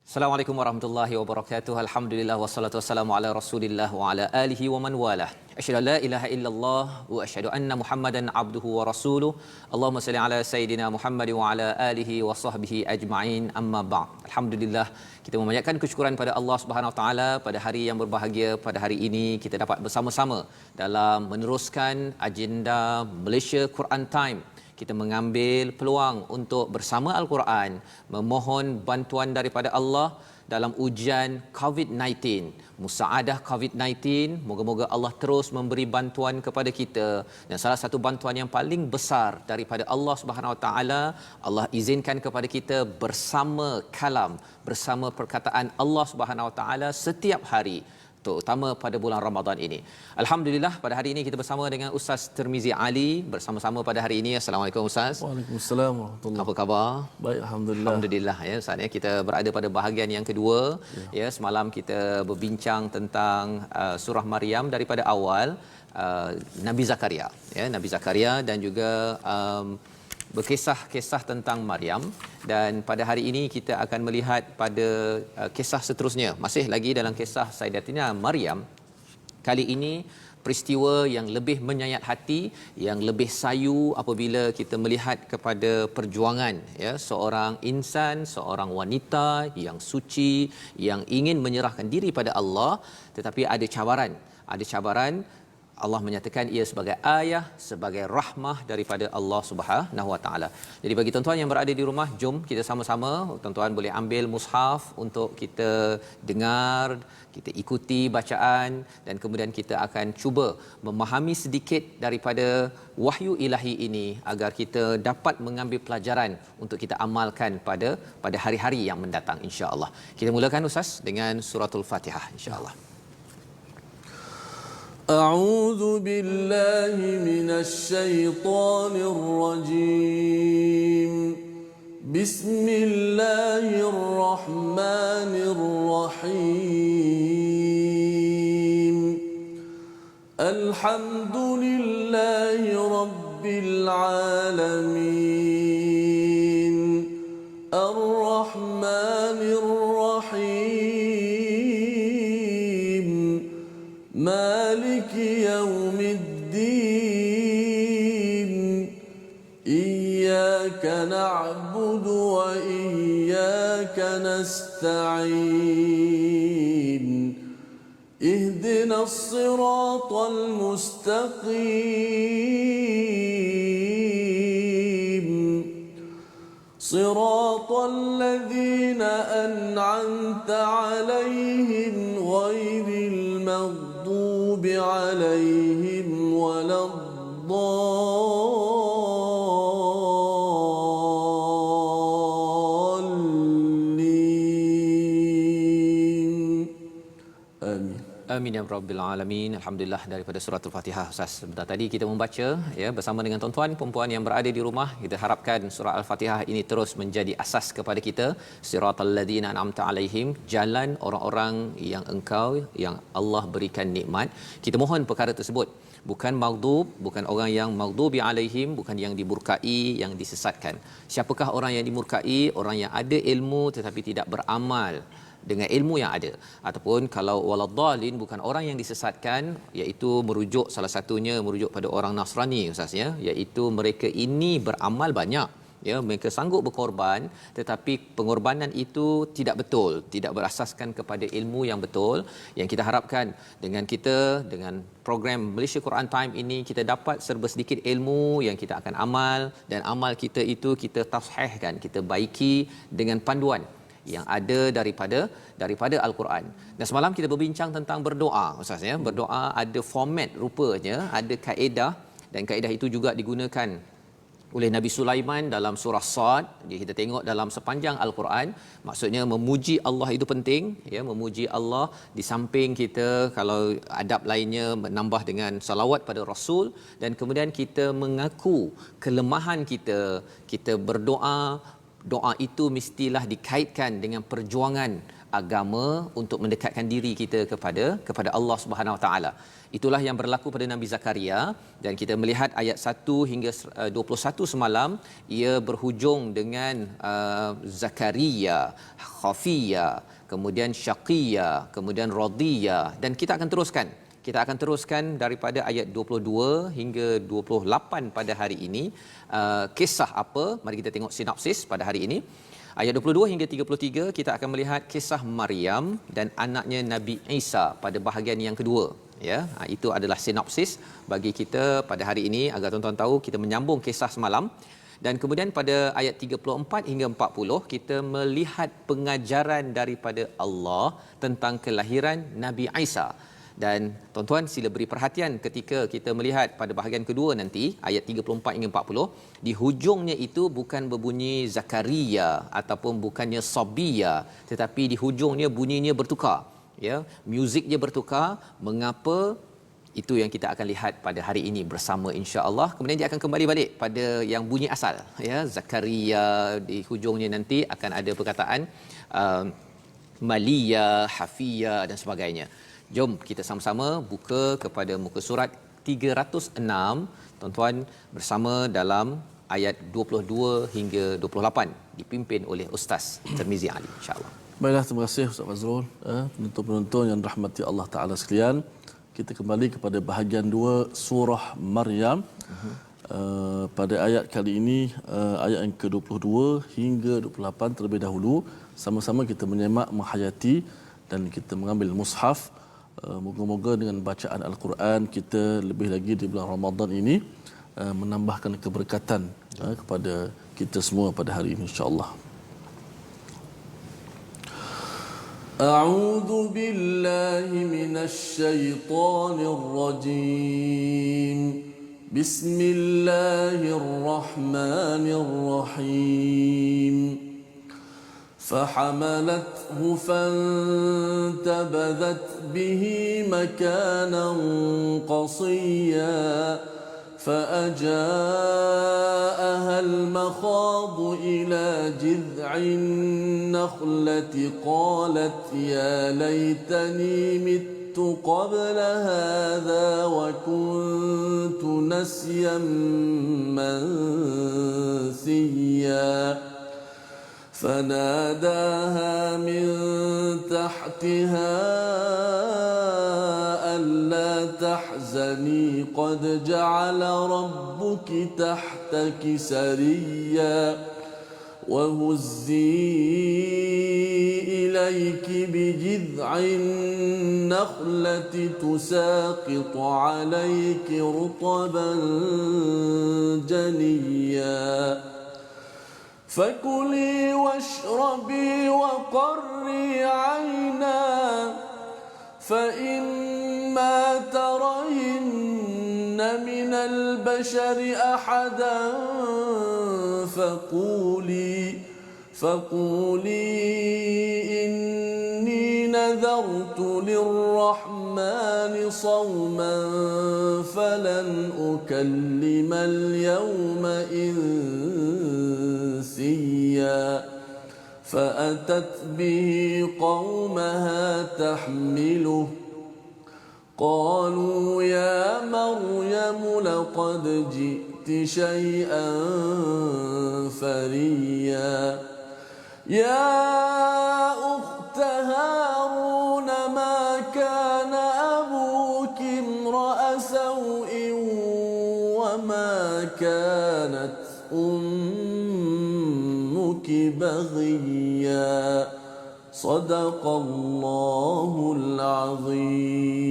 Assalamualaikum warahmatullahi wabarakatuh. Alhamdulillah wassalatu wassalamu ala Rasulillah wa ala alihi wa man walah. Asyhadu an la ilaha illallah wa asyhadu anna Muhammadan abduhu wa rasuluh. Allahumma salli ala sayidina Muhammad wa ala alihi wa sahbihi ajma'in. Amma ba'd. Alhamdulillah, kita memanjatkan kesyukuran pada Allah Subhanahu wa taala pada hari yang berbahagia. Pada hari ini kita dapat bersama-sama dalam meneruskan agenda Malaysia Quran Time. Kita mengambil peluang untuk bersama Al-Quran memohon bantuan daripada Allah dalam ujian COVID-19, musaadah COVID-19. Moga-moga Allah terus memberi bantuan kepada kita, dan salah satu bantuan yang paling besar daripada Allah Subhanahu Wa Taala, Allah izinkan kepada kita bersama kalam, bersama perkataan Allah Subhanahu Wa Taala setiap hari, terutama pada bulan Ramadan ini. Alhamdulillah, pada hari ini kita bersama dengan Ustaz Tirmizi Ali bersama-sama pada hari ini. Assalamualaikum Ustaz. Waalaikumsalam warahmatullahi. Apa khabar? Baik, alhamdulillah. Alhamdulillah ya. Saat ini kita berada pada bahagian yang kedua. Ya, semalam kita berbincang tentang surah Maryam daripada awal, Nabi Zakaria, ya, Nabi Zakaria, dan juga berkisah-kisah tentang Maryam. Dan pada hari ini kita akan melihat pada kisah seterusnya, masih lagi dalam kisah Sayyidatina Maryam. Kali ini peristiwa yang lebih menyayat hati, yang lebih sayu apabila kita melihat kepada perjuangan, ya, seorang insan, seorang wanita yang suci, yang ingin menyerahkan diri pada Allah, tetapi ada cabaran. Allah menyatakan ia sebagai ayah, sebagai rahmah daripada Allah Subhanahu Wa Taala. Jadi bagi tuan-tuan yang berada di rumah, jom kita sama-sama, tuan-tuan boleh ambil mushaf untuk kita dengar, kita ikuti bacaan, dan kemudian kita akan cuba memahami sedikit daripada wahyu ilahi ini agar kita dapat mengambil pelajaran untuk kita amalkan pada hari-hari yang mendatang, insya-Allah. Kita mulakan Ustaz dengan suratul Fatihah, insya-Allah. أعوذ بالله من الشيطان الرجيم. بسم الله الرحمن الرحيم. الحمد لله رب العالمين. الرحمن الرحيم. مالك يوم الدين. إياك نعبد وإياك نستعين. اهدنا الصراط المستقيم. صراط الذين أنعمت عليهم غير المغضوب عليهم ولا الضالين. آمين. Amin ya rabbil alamin. Alhamdulillah, daripada surah Al-Fatihah Ustaz. Sebentar tadi kita membaca, ya, bersama dengan tuan-tuan puan-puan yang berada di rumah. Kita harapkan surah Al-Fatihah ini terus menjadi asas kepada kita. Siratal ladzina an'amta alaihim, jalan orang-orang yang engkau, yang Allah berikan nikmat. Kita mohon perkara tersebut. Bukan maghdub, bukan orang yang maghdubi alaihim, bukan yang dimurkai, yang disesatkan. Siapakah orang yang dimurkai? Orang yang ada ilmu tetapi tidak beramal dengan ilmu yang ada. Ataupun kalau waladhdallin, bukan orang yang disesatkan, iaitu merujuk, salah satunya merujuk pada orang Nasrani Ustaz, ya, iaitu mereka ini beramal banyak, ya, mereka sanggup berkorban, tetapi pengorbanan itu tidak betul, tidak berasaskan kepada ilmu yang betul. Yang kita harapkan dengan kita, dengan program Malaysia Quran Time ini, kita dapat serba sedikit ilmu yang kita akan amal, dan amal kita itu kita tashihkan, kita baiki dengan panduan yang ada daripada Al-Quran. Dan semalam kita berbincang tentang berdoa Ustaz, ya. Berdoa ada format rupanya, ada kaedah, dan kaedah itu juga digunakan oleh Nabi Sulaiman dalam surah Sad. Jadi kita tengok dalam sepanjang Al-Quran, maksudnya memuji Allah itu penting, ya, memuji Allah. Di samping kita, kalau adab lainnya, menambah dengan salawat pada Rasul, dan kemudian kita mengaku kelemahan kita, kita berdoa. Doa itu mestilah dikaitkan dengan perjuangan agama untuk mendekatkan diri kita kepada Allah Subhanahu Wa Taala. Itulah yang berlaku pada Nabi Zakaria, dan kita melihat ayat 1 hingga 21 semalam ia berhujung dengan Zakaria, Khafiya, kemudian Syaqiya, kemudian Radiya, dan kita akan teruskan daripada ayat 22 hingga 28 pada hari ini. Kisah apa? Mari kita tengok sinopsis pada hari ini. Ayat 22 hingga 33 kita akan melihat kisah Maryam dan anaknya Nabi Isa pada bahagian yang kedua, ya. Itu adalah sinopsis bagi kita pada hari ini agar tuan-tuan tahu kita menyambung kisah semalam. Dan kemudian pada ayat 34 hingga 40 kita melihat pengajaran daripada Allah tentang kelahiran Nabi Isa. Dan tuan-tuan sila beri perhatian ketika kita melihat pada bahagian kedua nanti ayat 34 hingga 40, di hujungnya itu bukan berbunyi Zakaria ataupun bukannya Sabiya, tetapi di hujungnya bunyinya bertukar, ya, muziknya bertukar. Mengapa? Itu yang kita akan lihat pada hari ini bersama insya-Allah. Kemudian dia akan kembali balik pada yang bunyi asal, ya, Zakaria. Di hujungnya nanti akan ada perkataan Malia, Hafia dan sebagainya. Jom kita sama-sama buka kepada muka surat 306, tuan-tuan, bersama dalam ayat 22 hingga 28 dipimpin oleh Ustaz Tirmizi Ali, insya-Allah. Baiklah, terima kasih Ustaz Fazrul. Penonton-penonton yang rahmati Allah Taala sekalian, kita kembali kepada bahagian 2 surah Maryam. Pada ayat kali ini, ayat yang ke-22 hingga 28 terlebih dahulu, sama-sama kita menyemak, menghayati dan kita mengambil mushaf. Moga-moga dengan bacaan Al-Quran kita lebih lagi di bulan Ramadan ini menambahkan keberkatan kepada kita semua pada hari ini, insya-Allah. A'udzu billahi minasy syaithanir rajim. Bismillahirrahmanirrahim. فحملته فانتبذت به مكانا قصيا فأجاءها المخاض إلى جذع النخلة قالت يا ليتني مت قبل هذا وكنت نسيا منسيا فناداها من تحتها ألا تحزني قد جعل ربك تحتك سريا وهزي إليك بجذع النخلة تساقط عليك رطبا جنيا فكلي واشربي وقري عينا فإما ترين من البشر أحدا فقولي إني نذرت للرحمن صوما فلن أكلم اليوم إنسيا فأتت به قومها تحمله قالوا يا مريم لقد جئت شيئا فريا يا أخت هارون ما كان أبوك امرأ سوء وما كانت أمك بغيا صدق الله العظيم.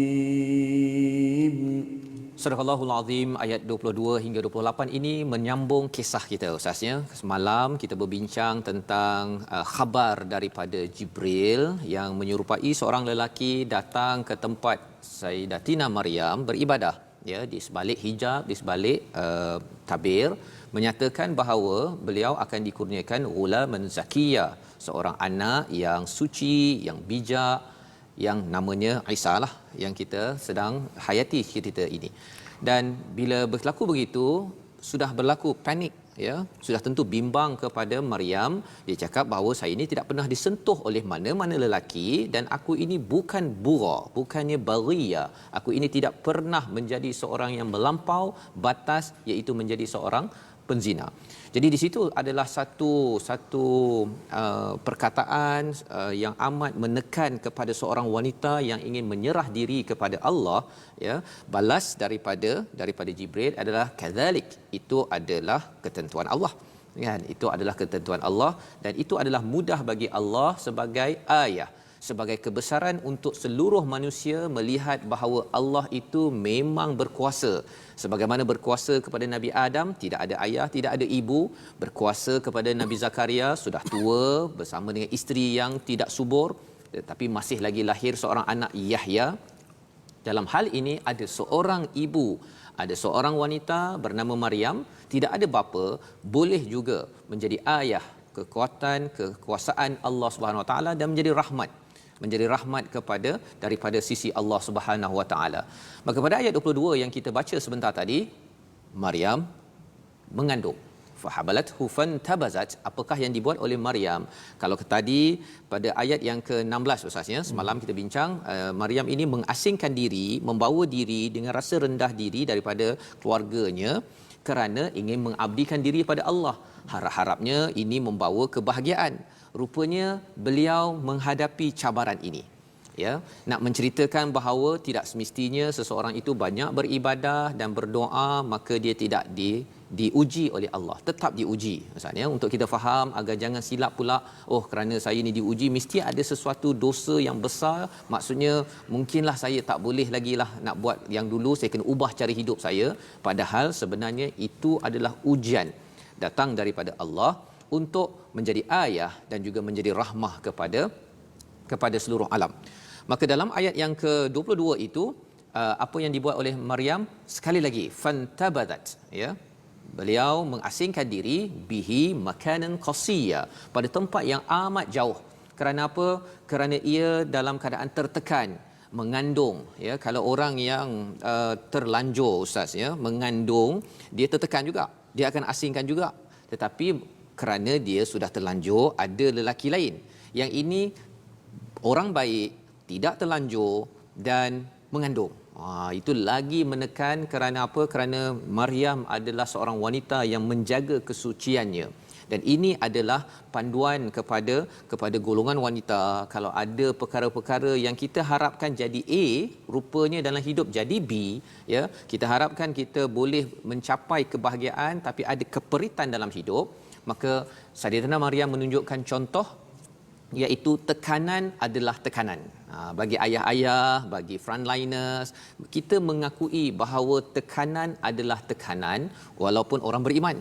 Surahul Azim ayat 22 hingga 28 ini menyambung kisah kita Ustaznya. Semalam kita berbincang tentang khabar daripada Jibril yang menyerupai seorang lelaki datang ke tempat Sayyidatina Maryam beribadah, ya, di sebalik hijab, di sebalik tabir, menyatakan bahawa beliau akan dikurniakan ghulaman zakiya, seorang anak yang suci, yang bijak, yang namanya Isa lah yang kita sedang hayati cerita ini. Dan bila berlaku begitu, sudah berlaku panik, ya sudah tentu bimbang kepada Maryam. Dia cakap bahawa saya ini tidak pernah disentuh oleh mana-mana lelaki dan aku ini bukan bura, bukannya baria. Aku ini tidak pernah menjadi seorang yang melampau batas, iaitu menjadi seorang penzina. Jadi di situ adalah satu perkataan yang amat menekan kepada seorang wanita yang ingin menyerah diri kepada Allah, ya. Balas daripada Jibril adalah kadzalik, itu adalah ketentuan Allah, kan? Itu adalah ketentuan Allah dan itu adalah mudah bagi Allah sebagai ayah, sebagai kebesaran untuk seluruh manusia melihat bahawa Allah itu memang berkuasa. Sebagaimana berkuasa kepada Nabi Adam, tidak ada ayah, tidak ada ibu. Berkuasa kepada Nabi Zakaria, sudah tua bersama dengan isteri yang tidak subur, tetapi masih lagi lahir seorang anak Yahya. Dalam hal ini ada seorang ibu, ada seorang wanita bernama Maryam, tidak ada bapa, boleh juga menjadi ayah, kekuasaan Allah Subhanahu Wa Taala dan menjadi rahmat daripada sisi Allah Subhanahu Wa Taala. Maka pada ayat 22 yang kita baca sebentar tadi, Maryam mengandung. Fahabalathu fantabazat. Apakah yang dibuat oleh Maryam? Kalau tadi pada ayat yang ke-16 Ustaznya, semalam kita bincang, Maryam ini mengasingkan diri, membawa diri dengan rasa rendah diri daripada keluarganya kerana ingin mengabdikan diri pada Allah. Harap-harapnya ini membawa kebahagiaan. Rupanya beliau menghadapi cabaran ini, ya, nak menceritakan bahawa tidak semestinya seseorang itu banyak beribadah dan berdoa maka dia tidak diuji oleh Allah. Tetap diuji. Maksudnya untuk kita faham agar jangan silap pula, oh kerana saya ni diuji mesti ada sesuatu dosa yang besar, maksudnya mungkinlah saya tak boleh lagi lah nak buat yang dulu, saya kena ubah cara hidup saya. Padahal sebenarnya itu adalah ujian datang daripada Allah untuk menjadi ayah dan juga menjadi rahmah kepada seluruh alam. Maka dalam ayat yang ke-22 itu, apa yang dibuat oleh Maryam? Sekali lagi, fantabadat, ya. Beliau mengasingkan diri bihi makanan qasiyya, pada tempat yang amat jauh. Kerana apa? Kerana ia dalam keadaan tertekan, mengandung, ya. Kalau orang yang terlanjur Ustaz, ya, mengandung, dia tertekan juga, dia akan asingkan juga. Tetapi kerana dia sudah terlanjur, ada lelaki lain. Yang ini orang baik, tidak terlanjur dan mengandung. Itu lagi menekan. Kerana apa? Kerana Maryam adalah seorang wanita yang menjaga kesuciannya. Dan ini adalah panduan kepada golongan wanita. Kalau ada perkara-perkara yang kita harapkan jadi A, rupanya dalam hidup jadi B, ya. Kita harapkan kita boleh mencapai kebahagiaan tapi ada keperitan dalam hidup. Maka Sayyidatina Maryam menunjukkan contoh, iaitu tekanan adalah tekanan. Bagi ayah-ayah, bagi frontliners, kita mengakui bahawa tekanan adalah tekanan walaupun orang beriman.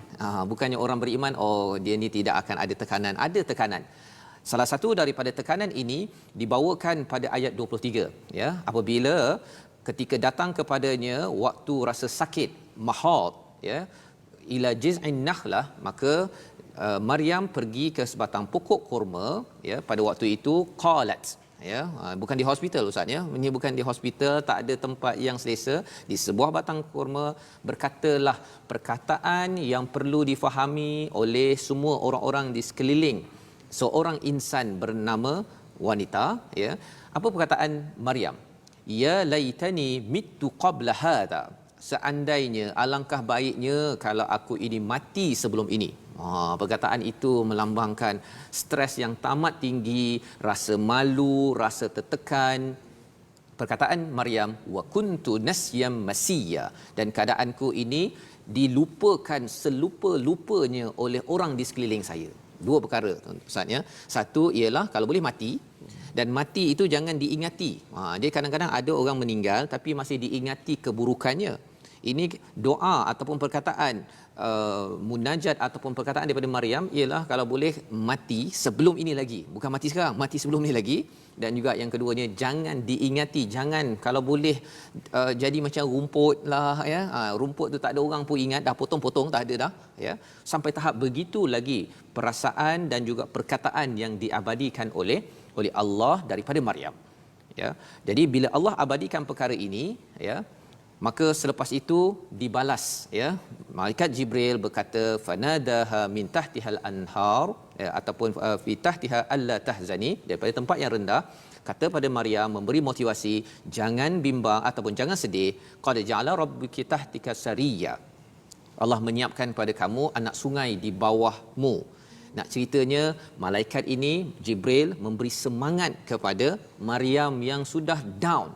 Bukannya orang beriman, oh dia ni tidak akan ada tekanan. Ada tekanan. Salah satu daripada tekanan ini dibawakan pada ayat 23, ya. Apabila ketika datang kepadanya waktu rasa sakit, mahad, ya, ila jiz'in nakhlah, maka Maryam pergi ke sebatang pokok kurma, ya. Pada waktu itu qalat, ya, bukan di hospital Ustaz, ya. Ini bukan di hospital, tak ada tempat yang selesa. Di sebuah batang kurma berkatalah perkataan yang perlu difahami oleh semua orang-orang di sekeliling seorang insan bernama wanita, ya. Apa perkataan Maryam? Ya laitani mittu qabla hadha. Seandainya, alangkah baiknya kalau aku ini mati sebelum ini. Perkataan itu melambangkan stres yang tamat tinggi, rasa malu, rasa tertekan. Perkataan Maryam, wa kuntu nasyam masiyya, dan keadaanku ini dilupakan selupa-lupanya oleh orang di sekeliling saya. Dua perkara Ustaz, ya. Satu ialah kalau boleh mati, dan mati itu jangan diingati. Dia kadang-kadang ada orang meninggal tapi masih diingati keburukannya. Ini doa ataupun perkataan munajat ataupun perkataan daripada Maryam ialah kalau boleh mati sebelum ini lagi, bukan mati sekarang, mati sebelum ini lagi. Dan juga yang keduanya, jangan diingati, jangan kalau boleh jadi macam rumput lah, ya. Rumput tu tak ada orang pun ingat, dah potong-potong, tak ada dah, ya. Sampai tahap begitu lagi perasaan dan juga perkataan yang diabadikan oleh Allah daripada Maryam, ya. Jadi bila Allah abadikan perkara ini, ya, Maka selepas itu dibalas, ya, malaikat Jibril berkata fanadaha min tahtihal anhar, ya, ataupun fi tahtiha alla tahzani, daripada tempat yang rendah kata pada Maryam, memberi motivasi, jangan bimbang ataupun jangan sedih, qad ja'ala rabbuki tahtika sariyya, Allah menyiapkan pada kamu anak sungai di bawahmu. Nak ceritanya, malaikat ini Jibril memberi semangat kepada Maryam yang sudah down,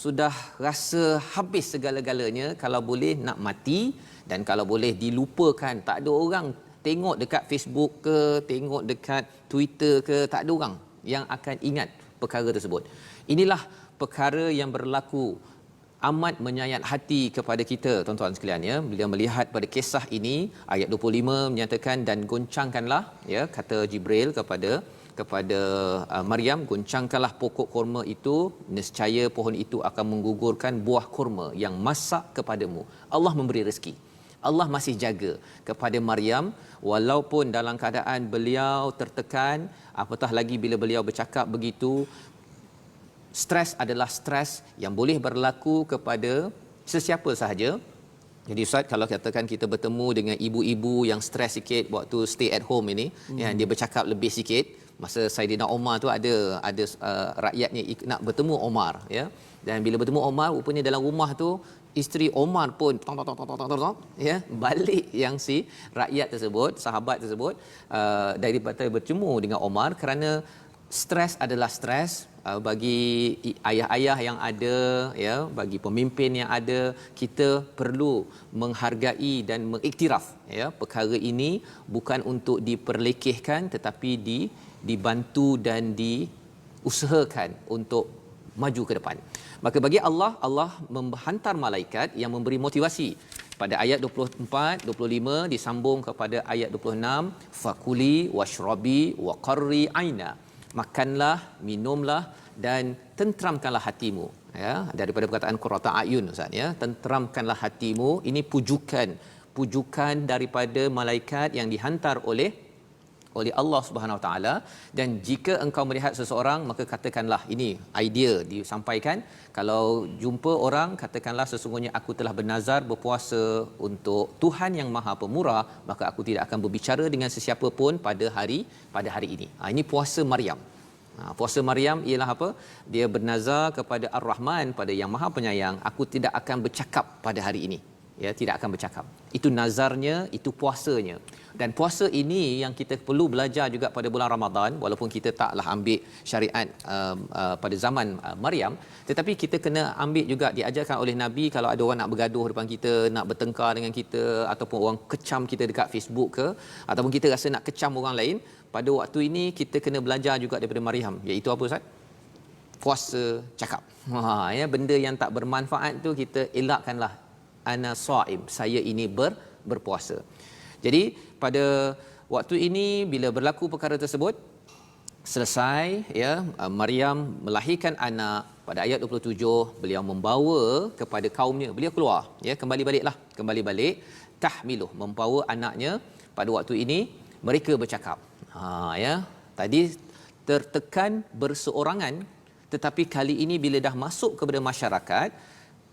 sudah rasa habis segala-galanya, kalau boleh nak mati dan kalau boleh dilupakan, tak ada orang tengok dekat Facebook ke, tengok dekat Twitter ke, tak ada orang yang akan ingat perkara tersebut. Inilah perkara yang berlaku amat menyayat hati kepada kita, tuan-tuan sekalian, ya. Bila melihat pada kisah ini, ayat 25 menyatakan dan goncangkanlah, ya, kata Jibril kepada Maryam, goncangkanlah pokok kurma itu, nescaya pohon itu akan menggugurkan buah kurma yang masak kepadamu. Allah memberi rezeki, Allah masih jaga kepada Maryam walaupun dalam keadaan beliau tertekan, apatah lagi bila beliau bercakap begitu. Stres adalah stres yang boleh berlaku kepada sesiapa sahaja. Jadi Ustaz, kalau katakan kita bertemu dengan ibu-ibu yang stres sikit waktu stay at home ini, ya, dia bercakap lebih sikit. Masa Saidina Omar tu ada rakyatnya nak bertemu Omar, ya. Dan bila bertemu Omar, rupanya dalam rumah tu isteri Omar pun ya, balik yang si rakyat tersebut, sahabat tersebut, daripada bertemu dengan Omar, kerana stres adalah stres. Bagi ayah-ayah yang ada, ya, bagi pemimpin yang ada, kita perlu menghargai dan mengiktiraf, ya, perkara ini bukan untuk diperlekehkan tetapi dibantu dan diusahakan untuk maju ke depan. Maka bagi Allah menghantar malaikat yang memberi motivasi. Pada ayat 24, 25 disambung kepada ayat 26, fakuli washrabi wa qarri aina, makanlah, minumlah dan tentramkanlah hatimu, ya, daripada perkataan qurrata ayun, Ustaz, ya, tentramkanlah hatimu. Ini pujukan daripada malaikat yang dihantar oleh Allah Subhanahu Wa Taala. Dan jika engkau melihat seseorang, maka katakanlah, ini idea disampaikan, kalau jumpa orang katakanlah, sesungguhnya aku telah bernazar berpuasa untuk Tuhan yang Maha Pemurah, maka aku tidak akan berbicara dengan sesiapa pun pada hari ini. Ini puasa Maryam. Puasa Maryam ialah apa? Dia bernazar kepada Ar-Rahman, pada Yang Maha Penyayang, aku tidak akan bercakap pada hari ini, ya, tidak akan bercakap. Itu nazarnya, itu puasanya. Dan puasa ini yang kita perlu belajar juga pada bulan Ramadan, walaupun kita taklah ambil syariat pada zaman Maryam, tetapi kita kena ambil juga, diajarkan oleh Nabi, kalau ada orang nak bergaduh depan kita, nak bertengkar dengan kita, ataupun orang kecam kita dekat Facebook ke, ataupun kita rasa nak kecam orang lain, pada waktu ini kita kena belajar juga daripada Maryam, iaitu apa, Ustaz? Puasa cakap. Ya, benda yang tak bermanfaat tu kita elakkanlah. Ana shaim, saya ini berpuasa. Jadi pada waktu ini bila berlaku perkara tersebut, selesai, ya, Maryam melahirkan anak. Pada ayat 27 beliau membawa kepada kaumnya, beliau keluar, ya, kembali balik tahmiluh, membawa anaknya. Pada waktu ini mereka bercakap, ya, tadi tertekan berseorangan, tetapi kali ini bila dah masuk kepada masyarakat,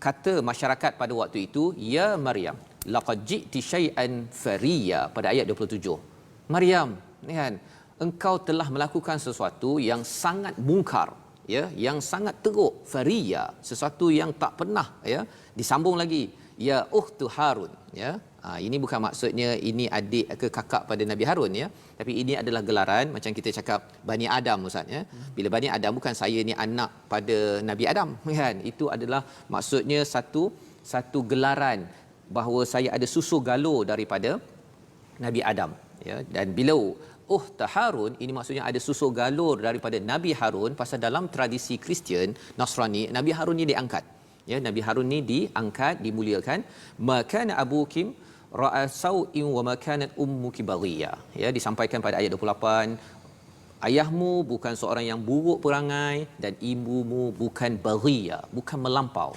kata masyarakat pada waktu itu, ya Maryam laqad ji'ti syai'an fariya, pada ayat 27. Maryam, kan, engkau telah melakukan sesuatu yang sangat mungkar, ya, yang sangat teruk, fariya, sesuatu yang tak pernah, ya. Disambung lagi, ya ukhtu Harun, ya. Ini bukan maksudnya ini adik ke kakak pada Nabi Harun, ya, tapi ini adalah gelaran macam kita cakap Bani Adam, Ustaz, ya. Bila Bani Adam, bukan saya ni anak pada Nabi Adam, kan. Itu adalah maksudnya satu gelaran bahawa saya ada susu galur daripada Nabi Adam, ya. Dan bila Harun, ini maksudnya ada susu galur daripada Nabi Harun, pasal dalam tradisi Kristian Nasrani, Nabi Harun ni diangkat, ya, Nabi Harun ni diangkat, dimuliakan. Makana abukim ra'a sau'in wa makanat ummuki baghiyah, ya, disampaikan pada ayat 28, ayahmu bukan seorang yang buruk perangai dan ibumu bukan baghiyah, bukan melampau.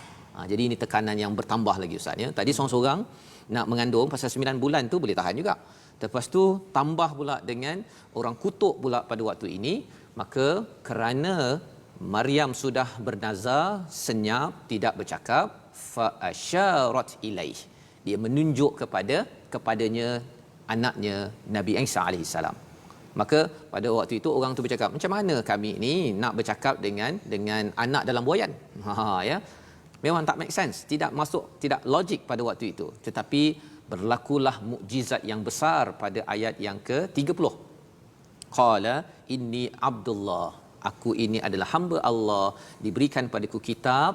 Jadi ini tekanan yang bertambah lagi, Ustaz, ya. Tadi seorang-seorang nak mengandung pasal 9 bulan tu boleh tahan juga. Lepas tu tambah pula dengan orang kutuk pula pada waktu ini. Maka kerana Maryam sudah bernazar, senyap, tidak bercakap, fa asyarat ilaih. Dia menunjuk kepadanya anaknya Nabi Isa alaihi salam. Maka pada waktu itu orang tu bercakap, macam mana kami ni nak bercakap dengan anak dalam buayan? Ya. Memang tak make sense, tidak masuk, tidak logik pada waktu itu. Tetapi berlakulah mukjizat yang besar pada ayat yang ke-30. Qala inni Abdullah, aku ini adalah hamba Allah, diberikan padaku kitab,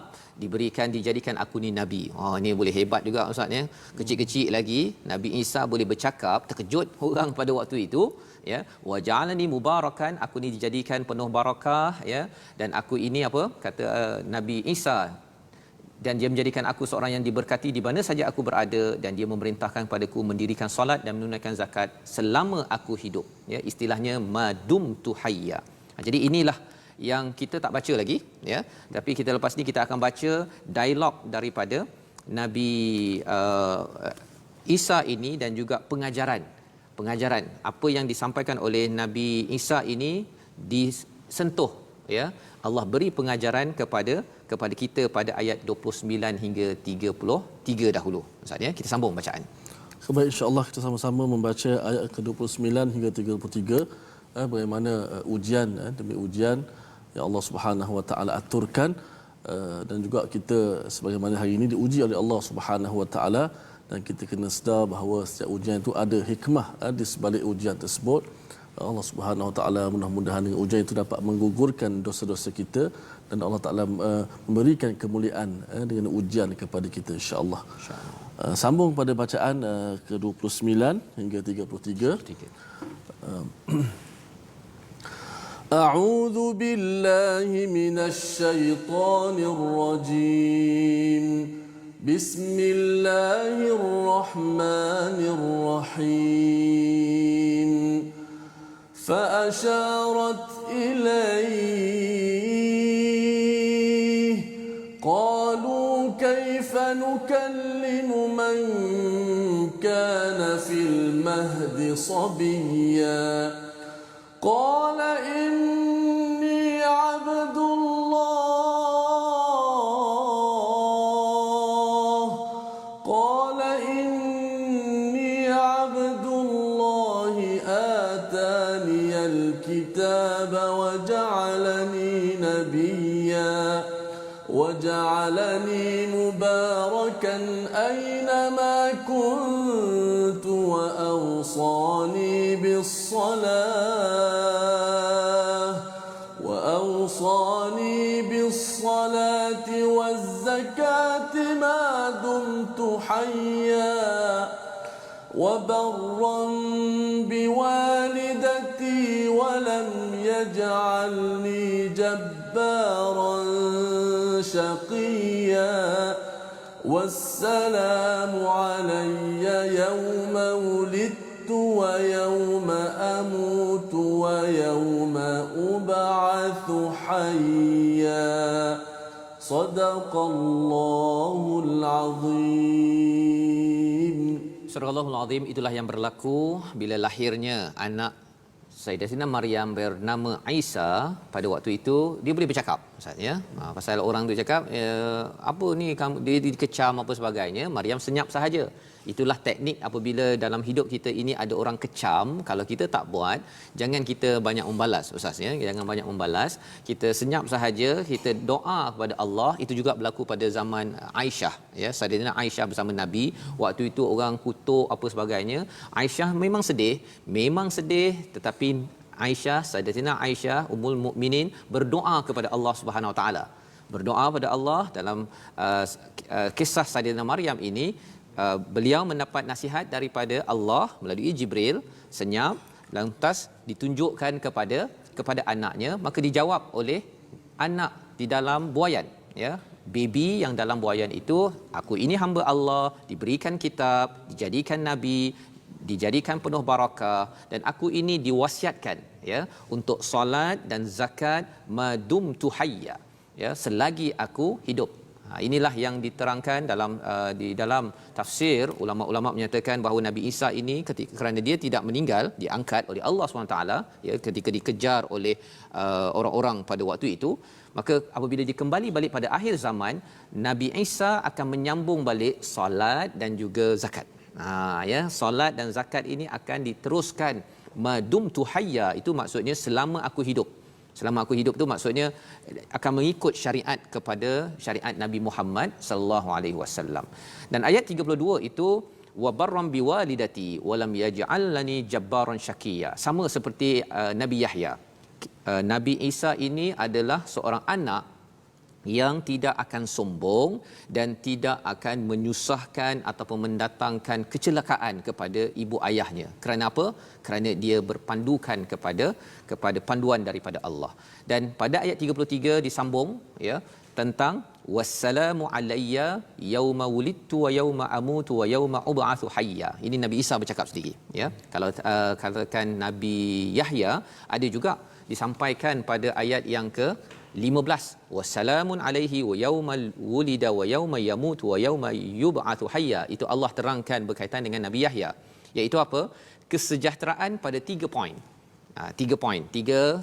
dijadikan aku ni nabi. Ini boleh hebat juga ustaz ya. Kecil-kecil lagi Nabi Isa boleh bercakap, terkejut orang pada waktu itu ya. Wa ja'alani mubarakan, aku ni dijadikan penuh barakah ya. Dan aku ini apa kata Nabi Isa, dan dia menjadikan aku seorang yang diberkati di mana saja aku berada, dan dia memerintahkan padaku mendirikan solat dan menunaikan zakat selama aku hidup ya. Istilahnya madumtu hayya. Jadi inilah yang kita tak baca lagi ya, tapi kita lepas ni kita akan baca dialog daripada Nabi Isa ini dan juga pengajaran apa yang disampaikan oleh Nabi Isa ini disentuh ya. Allah beri pengajaran kepada kita pada ayat 29 hingga 33 dahulu. Ustaz ya, kita sambung bacaan. Baik, insya-Allah kita sama-sama membaca ayat ke-29 hingga 33, bagaimana ujian demi ujian yang Allah Subhanahu Wa Taala aturkan, dan juga kita sebagaimana hari ini diuji oleh Allah Subhanahu Wa Taala, dan kita kena sedar bahawa setiap ujian itu ada hikmah di sebalik ujian tersebut. Allah Subhanahu Wa Taala mudah-mudahan dengan ujian itu dapat menggugurkan dosa-dosa kita, dan Allah Taala memberikan kemuliaan dengan ujian kepada kita insya-Allah. Sambung pada bacaan ke-29 hingga 33. أعوذ بالله من الشيطان الرجيم بسم الله الرحمن الرحيم فأشارت إليه قالوا كيف نكلم من كان في المهد صبيا قال إني عبد الله قال إني عبد الله آتاني الكتاب وجعلني نبيا وجعلني مباركا أينما كنت وأوصاني بالصلاة والزكاة ما دمت حيا وبرا بوالدتي ولم يجعلني جبارا شقيا والسلام علي يوم ولدت ويوم أموت ويوم أبعث حيا صدق الله العظيم. Surah Allahul Azim, itulah yang berlaku bila lahirnya anak Sayyidatina Maryam bernama Isa. Pada waktu itu dia boleh bercakap Ustaz ya. Pasal orang tu cakap apa ni kamu, dia dikecam apa sebagainya, Maryam senyap sahaja. Itulah teknik apabila dalam hidup kita ini ada orang kecam, kalau kita tak buat, jangan kita banyak membalas Ustaz ya. Jangan banyak membalas, kita senyap sahaja, kita doa kepada Allah. Itu juga berlaku pada zaman Aisyah ya. Sayyidatina Aisyah bersama Nabi, waktu itu orang kutuk apa sebagainya. Aisyah memang sedih, tetapi Aisyah, Sayyidatina Aisyah Ummul Mukminin berdoa kepada Allah Subhanahu Wa Taala. Berdoa kepada Allah dalam kisah Sayyidatina Maryam ini. Beliau mendapat nasihat daripada Allah melalui Jibril, senyap, lantas ditunjukkan kepada anaknya, maka dijawab oleh anak di dalam buayan ya. Baby yang dalam buayan itu, aku ini hamba Allah, diberikan kitab, dijadikan nabi, dijadikan penuh barakah, dan aku ini diwasiatkan ya untuk solat dan zakat madumtu hayya ya, selagi aku hidup. Inilah yang diterangkan dalam di dalam tafsir, ulama-ulama menyatakan bahawa Nabi Isa ini ketika kerana dia tidak meninggal, diangkat oleh Allah SWT ya, ketika dikejar oleh orang-orang pada waktu itu, maka apabila dia kembali balik pada akhir zaman, Nabi Isa akan menyambung balik solat dan juga zakat. Ya, solat dan zakat ini akan diteruskan madumtu hayya, itu maksudnya selama aku hidup. Selama aku hidup tu maksudnya akan mengikut syariat kepada syariat Nabi Muhammad sallallahu alaihi wasallam. Dan ayat 32 itu wa barram biwalidati wa lam yaj'alni jabbaran syaqiyya. Sama seperti Nabi Yahya. Nabi Isa ini adalah seorang anak yang tidak akan sombong dan tidak akan menyusahkan ataupun mendatangkan kecelakaan kepada ibu ayahnya. Kerana apa? Kerana dia berpandukan kepada panduan daripada Allah. Dan pada ayat 33 disambung ya tentang wassalamu alayya yauma wulidtu wa yauma amutu wa yauma ub'atsu hayya. Ini Nabi Isa bercakap sendiri ya. Kalau katakan Nabi Yahya ada juga disampaikan pada ayat yang ke 15, wassalamun alaihi wa yaumal wulida wa yauma yamut wa yauma yub'atsu hayya. Itu Allah terangkan berkaitan dengan Nabi Yahya, iaitu apa? Kesejahteraan pada 3 poin. 3 poin, 3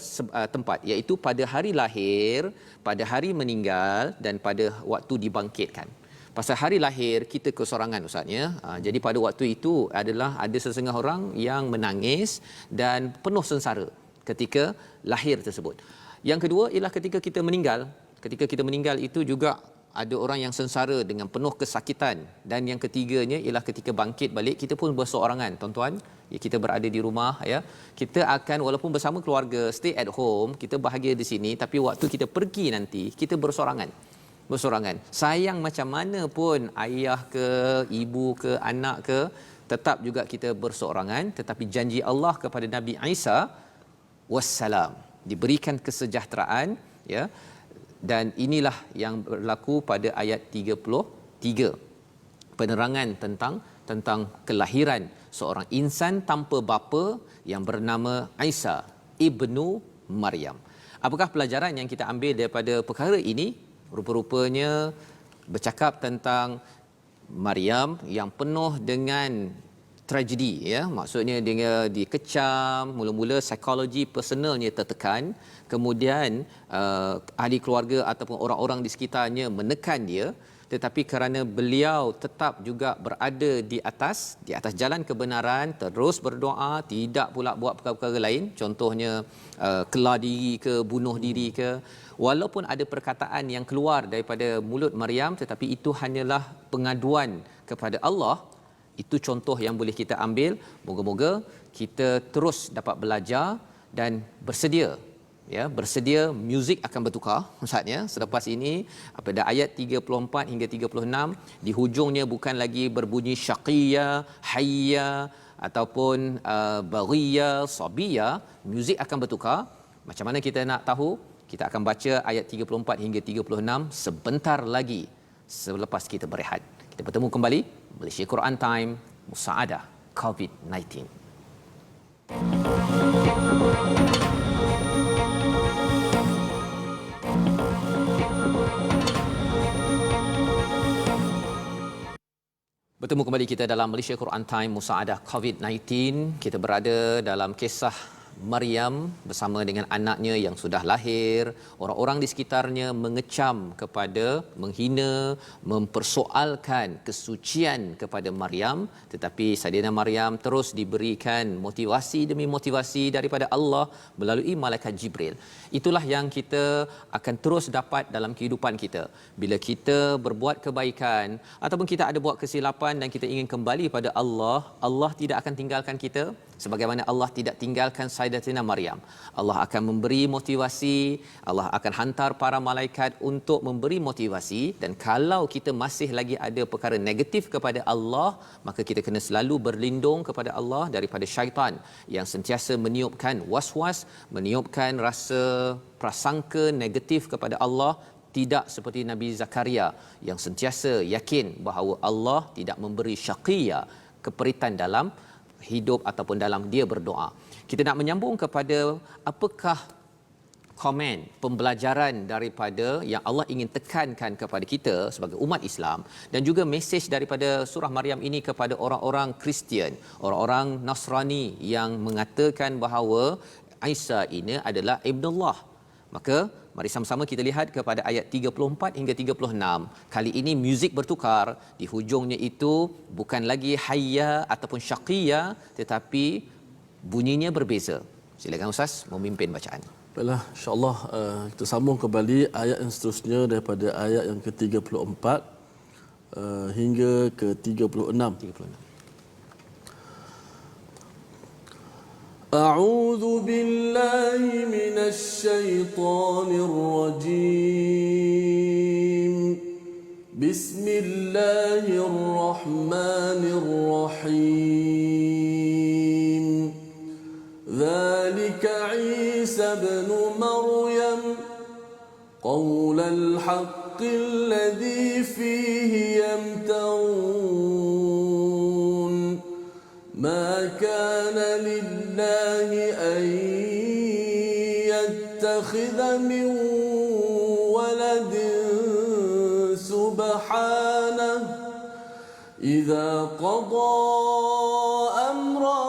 tempat, iaitu pada hari lahir, pada hari meninggal dan pada waktu dibangkitkan. Pasal hari lahir kita kesorangan Ustaz ya. Jadi pada waktu itu adalah ada sesengah orang yang menangis dan penuh sengsara ketika lahir tersebut. Yang kedua ialah ketika kita meninggal. Ketika kita meninggal itu juga ada orang yang sengsara dengan penuh kesakitan. Dan yang ketiganya ialah ketika bangkit balik kita pun berseorangan. Tuan-tuan, ya, kita berada di rumah ya. Kita akan walaupun bersama keluarga, stay at home, kita bahagia di sini, tapi waktu kita pergi nanti kita bersorangan. Sayang macam mana pun ayah ke, ibu ke, anak ke, tetap juga kita berseorangan. Tetapi janji Allah kepada Nabi Isa, wassalam, diberikan kesejahteraan ya. Dan inilah yang berlaku pada ayat 33, penerangan tentang kelahiran seorang insan tanpa bapa yang bernama Isa ibnu Maryam. Apakah pelajaran yang kita ambil daripada perkara ini? Rupa-rupanya bercakap tentang Maryam yang penuh dengan tragedi ya, maksudnya dia dikecam, mula-mula psikologi personalnya tertekan, kemudian ahli keluarga ataupun orang-orang di sekitarnya menekan dia, tetapi kerana beliau tetap juga berada di atas jalan kebenaran, terus berdoa, tidak pula buat perkara-perkara lain, contohnya kelar diri ke, bunuh diri ke, walaupun ada perkataan yang keluar daripada mulut Maryam, tetapi itu hanyalah pengaduan kepada Allah. Itu contoh yang boleh kita ambil. Moga-moga kita terus dapat belajar dan bersedia ya, bersedia. Muzik akan bertukar Ustaz ya. Selepas ini pada ayat 34 hingga 36 di hujungnya bukan lagi berbunyi syaqiyya, hayya ataupun baghiya, sabiyya. Muzik akan bertukar. Macam mana kita nak tahu? Kita akan baca ayat 34 hingga 36 sebentar lagi selepas kita berehat. Kita bertemu kembali Malaysia Quran Time Musaadah COVID-19. Bertemu kembali kita dalam Malaysia Quran Time Musaadah COVID-19. Kita berada dalam kisah Maryam bersama dengan anaknya yang sudah lahir. Orang-orang di sekitarnya mengecam kepada, menghina, mempersoalkan kesucian kepada Maryam, tetapi Saidina Maryam terus diberikan motivasi demi motivasi daripada Allah melalui malaikat Jibril. Itulah yang kita akan terus dapat dalam kehidupan kita. Bila kita berbuat kebaikan ataupun kita ada buat kesilapan dan kita ingin kembali pada Allah, Allah tidak akan tinggalkan kita sebagaimana Allah tidak tinggalkan Sayyidatina Maryam. Allah akan memberi motivasi, Allah akan hantar para malaikat untuk memberi motivasi, dan kalau kita masih lagi ada perkara negatif kepada Allah, maka kita kena selalu berlindung kepada Allah daripada syaitan yang sentiasa meniupkan was-was, meniupkan rasa prasangka negatif kepada Allah. Tidak seperti Nabi Zakaria yang sentiasa yakin bahawa Allah tidak memberi syaqiyya, keperitan dalam hidup ataupun dalam dia berdoa. Kita nak menyambung kepada apakah komen, pembelajaran daripada yang Allah ingin tekankan kepada kita sebagai umat Islam, dan juga mesej daripada surah Maryam ini kepada orang-orang Kristian, orang-orang Nasrani yang mengatakan bahawa Isa ini adalah Ibnullah. Maka mari sama-sama kita lihat kepada ayat 34 hingga 36. Kali ini muzik bertukar, di hujungnya itu bukan lagi hayya ataupun syaqiyya, tetapi bunyinya berbeza. Silakan Ustaz memimpin bacaan. Baiklah, insya-Allah kita sambung kembali ayat yang seterusnya daripada ayat yang ke-34 hingga ke-36. 36. أعوذ بالله من الشيطان الرجيم بسم الله الرحمن الرحيم ذلك عيسى ابن مريم قول الحق الذي فيه يمترون ما كان لله أن يتخذ من ولد سبحانه إذا قضى أمرا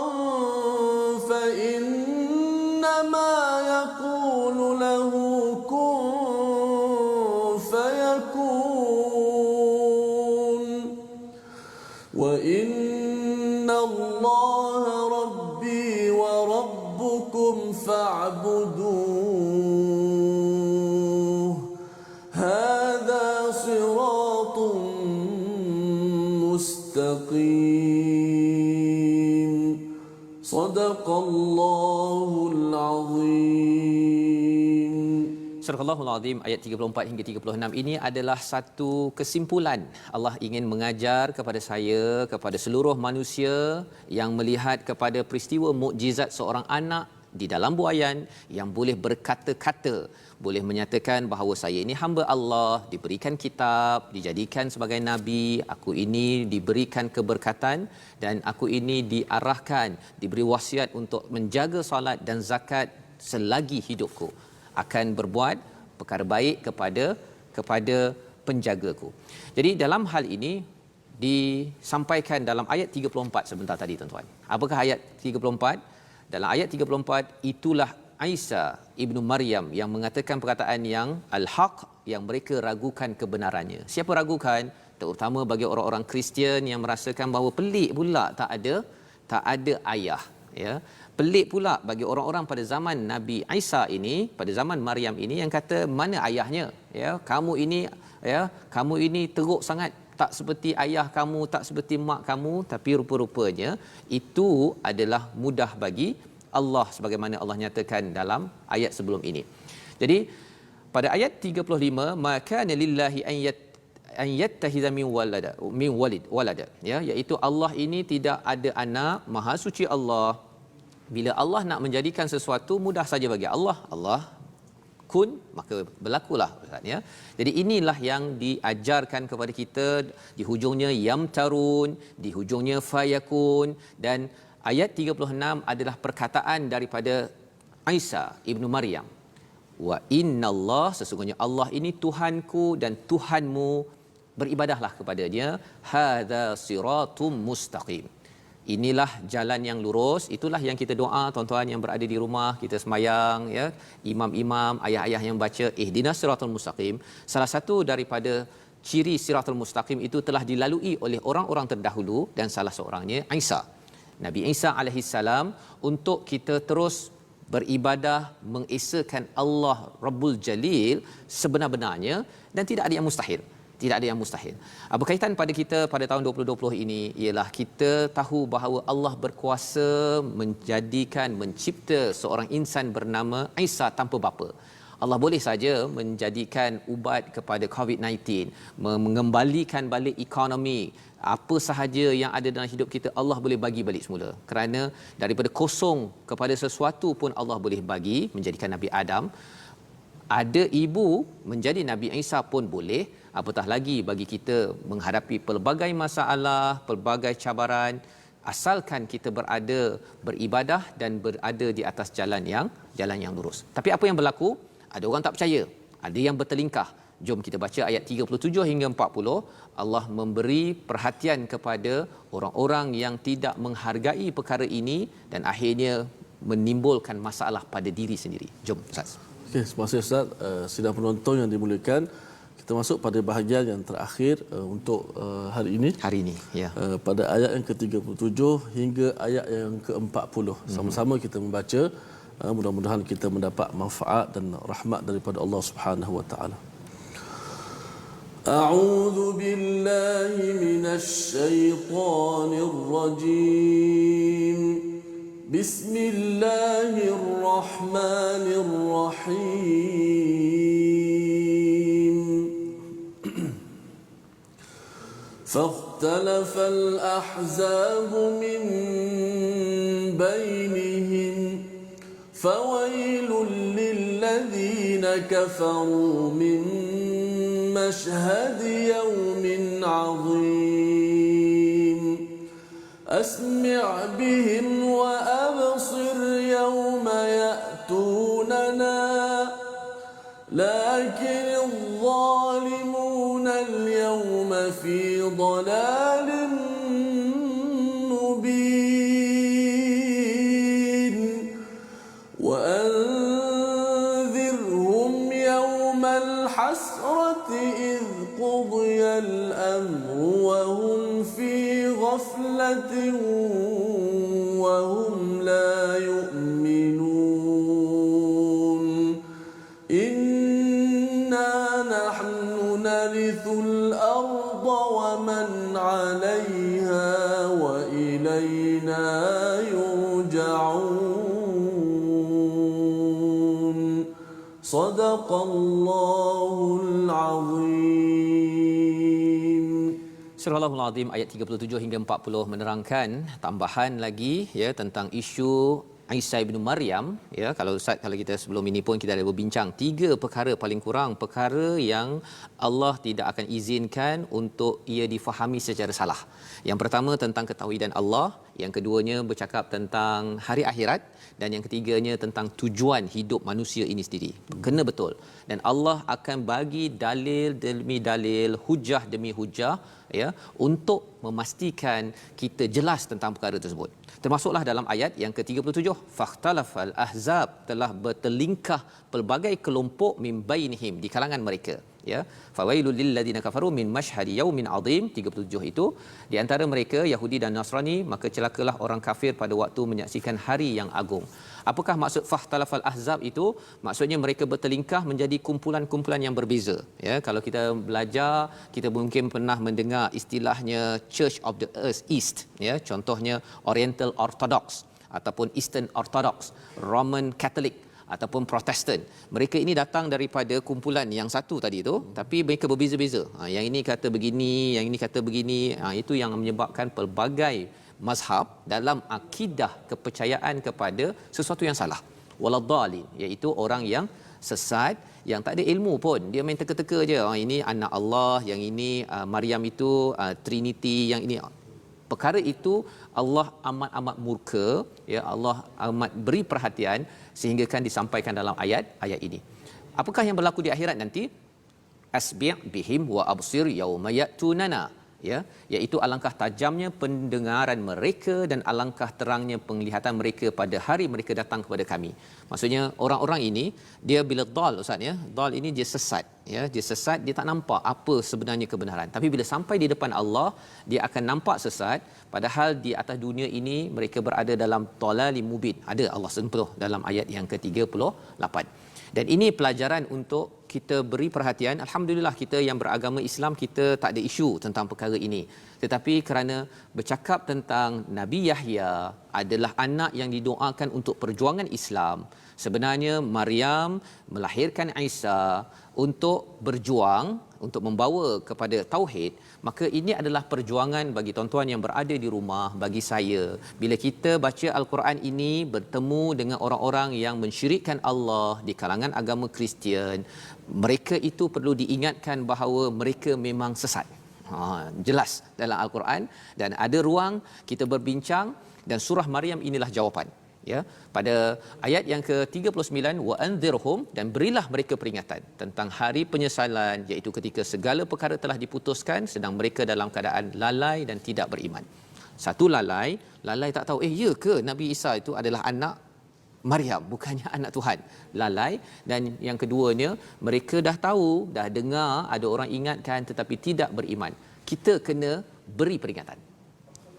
فإنما يقول له كن فيكون وإن الله ربي وربكم فاعبدوه هذا صراط مستقيم صدق الله العظيم. Surah Al-Allahul Azim ayat 34 hingga 36 ini adalah satu kesimpulan. Allah ingin mengajar kepada saya, kepada seluruh manusia yang melihat kepada peristiwa mukjizat seorang anak di dalam buaian yang boleh berkata-kata, boleh menyatakan bahawa saya ini hamba Allah, diberikan kitab, dijadikan sebagai nabi, aku ini diberikan keberkatan dan aku ini diarahkan, diberi wasiat untuk menjaga solat dan zakat selagi hidupku, akan berbuat perkara baik kepada penjagaku. Jadi dalam hal ini disampaikan dalam ayat 34 sebentar tadi tuan-tuan. Apakah ayat 34? Dalam ayat 34 itulah Isa ibnu Maryam yang mengatakan perkataan yang al-haq, yang mereka ragukan kebenarannya. Siapa ragukan? Terutama bagi orang-orang Kristian yang merasakan bahawa pelik pula tak ada ayah, ya. Pelik pula bagi orang-orang pada zaman Nabi Isa ini, pada zaman Maryam ini, yang kata mana ayahnya, ya, kamu ini teruk sangat, tak seperti ayah kamu, tak seperti mak kamu. Tapi rupa-rupanya itu adalah mudah bagi Allah, sebagaimana Allah nyatakan dalam ayat sebelum ini. Jadi pada ayat 35, maka lillahi an yattakhidha min walada, ya, iaitu Allah ini tidak ada anak. Maha suci Allah. Bila Allah nak menjadikan sesuatu, mudah saja bagi Allah. Allah kun, maka berlakulah, ya. Jadi inilah yang diajarkan kepada kita. Di hujungnya yamtarun, di hujungnya fayakun, dan ayat 36 adalah perkataan daripada Isa ibnu Maryam. Wa innallah, sesungguhnya Allah ini Tuhanku dan Tuhanmu, beribadahlah kepadanya. Hadza siratum mustaqim. Inilah jalan yang lurus. Itulah yang kita doa, tuan-tuan yang berada di rumah, kita semayang, ya, imam-imam, ayah-ayah yang baca ihdinas siratal mustaqim. Salah satu daripada ciri siratal mustaqim itu telah dilalui oleh orang-orang terdahulu, dan salah seorangnya Isa, Nabi Isa alaihissalam, untuk kita terus beribadah mengesakan Allah Rabbul Jalil sebenar-benarnya, dan tidak ada yang mustahil. Tidak ada yang mustahil. Berkaitan pada kita pada tahun 2020 ini ialah kita tahu bahawa Allah berkuasa mencipta seorang insan bernama Isa tanpa bapa. Allah boleh saja menjadikan ubat kepada COVID-19, mengembalikan balik ekonomi, apa sahaja yang ada dalam hidup kita Allah boleh bagi balik semula. Kerana daripada kosong kepada sesuatu pun Allah boleh bagi, menjadikan Nabi Adam. Ada ibu menjadi Nabi Isa pun boleh. Apatah lagi bagi kita menghadapi pelbagai masalah, pelbagai cabaran, asalkan kita beribadah dan berada di atas jalan yang lurus. Tapi apa yang berlaku? ada orang tak percaya, ada yang bertelingkah. Jom kita baca ayat 37 hingga 40. Allah memberi perhatian kepada orang-orang yang tidak menghargai perkara ini dan akhirnya menimbulkan masalah pada diri sendiri. Jom Ustaz. Okey, terima kasih Ustaz. Sidang penonton yang dimuliakan, kita masuk pada bahagian yang terakhir untuk hari ini. Hari ini, ya. Pada ayat yang ke-37 hingga ayat yang ke-40. Sama-sama kita membaca, mudah-mudahan kita mendapat manfaat dan rahmat daripada Allah Subhanahu wa taala. A'udzu billahi minasy syaithanir rajim. Bismillahirrahmanirrahim. فاختلف الأحزاب من بينهم فويل للذين كفروا من مشهد يوم عظيم أسمع بهم وأبصر يوم يأتوننا لكن الظالمون اليوم في ضلال مبين وأنذرهم يوم الحسرة إذ قضي الأمر وهم في غفلة وهم لا يؤمنون إنا نحن نرث الأرض ومن عليها وإلينا يرجعون صدق الله العظيم. Surah Al-Azim ayat 37 hingga 40 menerangkan tambahan lagi ya tentang isu Isa bin Maryam ya. Kalau kita sebelum ini pun kita ada berbincang 3 perkara paling kurang perkara yang Allah tidak akan izinkan untuk ia difahami secara salah. Yang pertama tentang ketauhidan Allah, yang keduanya bercakap tentang hari akhirat dan yang ketiganya tentang tujuan hidup manusia ini sendiri. Kena betul. Dan Allah akan bagi dalil demi dalil, hujah demi hujah ya untuk memastikan kita jelas tentang perkara tersebut. Termasuklah dalam ayat yang ke-37, fakhtalafal ahzab, telah bertelingkah pelbagai kelompok min bainihim, di kalangan mereka ya. Fawailul lil ladina kafaru min mashhadi yaumin azim. 37 itu di antara mereka Yahudi dan Nasrani, maka celakalah orang kafir pada waktu menyaksikan hari yang agung. Apakah maksud fahtalafal ahzab itu? Maksudnya mereka bertelingkah menjadi kumpulan-kumpulan yang berbeza ya. Kalau kita belajar, kita mungkin pernah mendengar istilahnya Church of the East ya, contohnya Oriental Orthodox ataupun Eastern Orthodox, Roman Catholic ataupun Protestan. Mereka ini datang daripada kumpulan yang satu tadi tu, tapi mereka berbeza-beza. Yang ini kata begini, yang ini kata begini. Itu yang menyebabkan pelbagai mazhab dalam akidah kepercayaan kepada sesuatu yang salah. Waladhdallin, iaitu orang yang sesat, yang tak ada ilmu pun. Dia main teka-teka je. Ini anak Allah, yang ini Maryam itu Trinity, yang ini. Perkara itu Allah amat-amat murka, ya, Allah amat beri perhatian sehingga kan disampaikan dalam ayat ini. Apakah yang berlaku di akhirat nanti? Asbi' bihim wa absir yauma ya'tunana, ya, iaitu alangkah tajamnya pendengaran mereka dan alangkah terangnya penglihatan mereka pada hari mereka datang kepada kami. Maksudnya orang-orang ini dia bila dal, ustaz ya, dal ini dia sesat ya, dia sesat, dia tak nampak apa sebenarnya kebenaran. Tapi bila sampai di depan Allah, dia akan nampak sesat, padahal di atas dunia ini mereka berada dalam dhalalim mubin. Ada Allah sentuh dalam ayat yang ke-38. Dan ini pelajaran untuk kita beri perhatian. Alhamdulillah kita yang beragama Islam, kita tak ada isu tentang perkara ini. Tetapi kerana bercakap tentang Nabi Yahya adalah anak yang didoakan untuk perjuangan Islam, sebenarnya Maryam melahirkan Isa untuk berjuang, untuk membawa kepada tauhid. Maka ini adalah perjuangan bagi tuan-tuan yang berada di rumah, bagi saya. Bila kita baca Al-Quran ini, bertemu dengan orang-orang yang mensyirikkan Allah di kalangan agama Kristian, mereka itu perlu diingatkan bahawa mereka memang sesat. Jelas dalam Al-Quran, dan ada ruang kita berbincang, dan surah Maryam inilah jawapan. Ya, pada ayat yang ke-39 wa anzirhum, dan berilah mereka peringatan tentang hari penyesalan, iaitu ketika segala perkara telah diputuskan sedang mereka dalam keadaan lalai dan tidak beriman. Satu, lalai tak tahu ya ke Nabi Isa itu adalah anak Maryam, bukannya anak Tuhan. Lalai. Dan yang keduanya, mereka dah tahu, dah dengar, ada orang ingatkan tetapi tidak beriman. Kita kena beri peringatan.